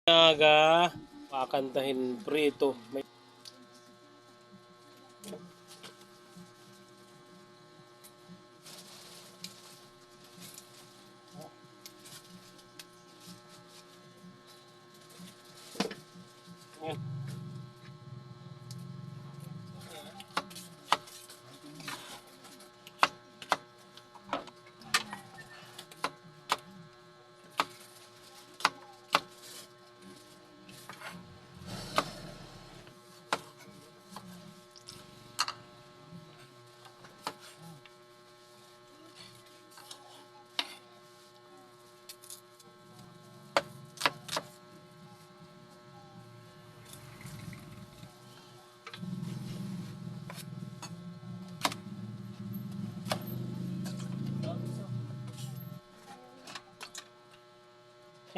Naga, pakantahin prito. May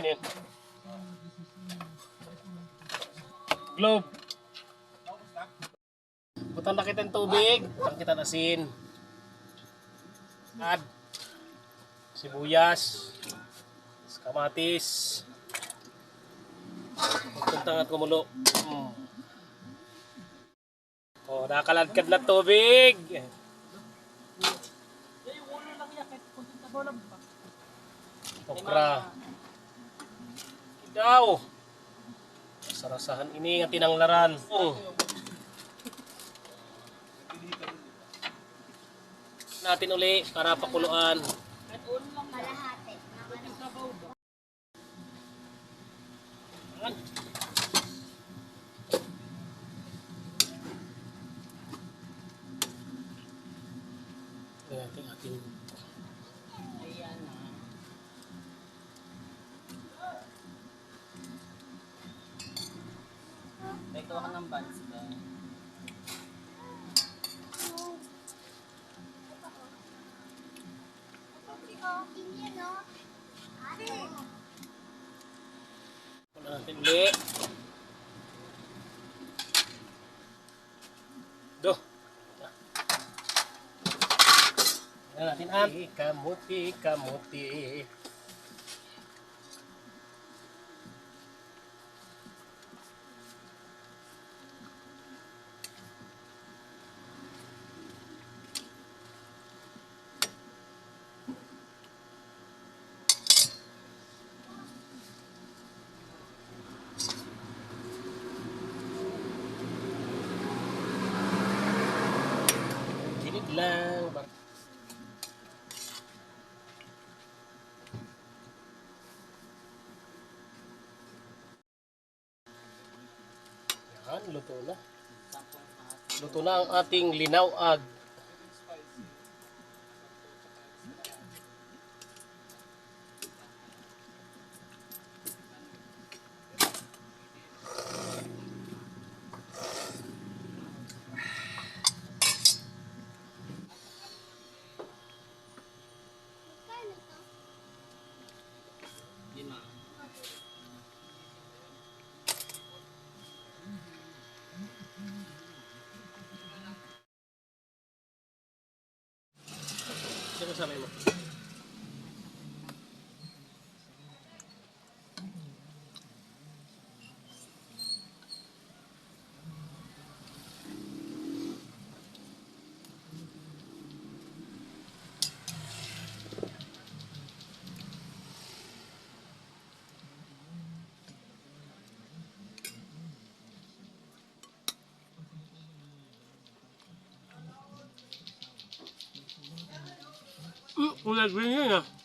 sinin. Globe. Butang na kita ng tubig. Butang kita ng asin. Add. Sibuyas. Kamatis. Pagkuntang at kumulo. Oh, nakaladkad na tubig. Okra. Daw. Sarasahan ini nga tinanglaran. Natin uli para pakuluan. Ating ito ka ng buns ba? wala natin uli. Do. Wala natin ang kamuti, kamuti. Lang. Yan, luto na. Luto na ang ating linawag. Ano sabi mo? Ulag rin yun ah.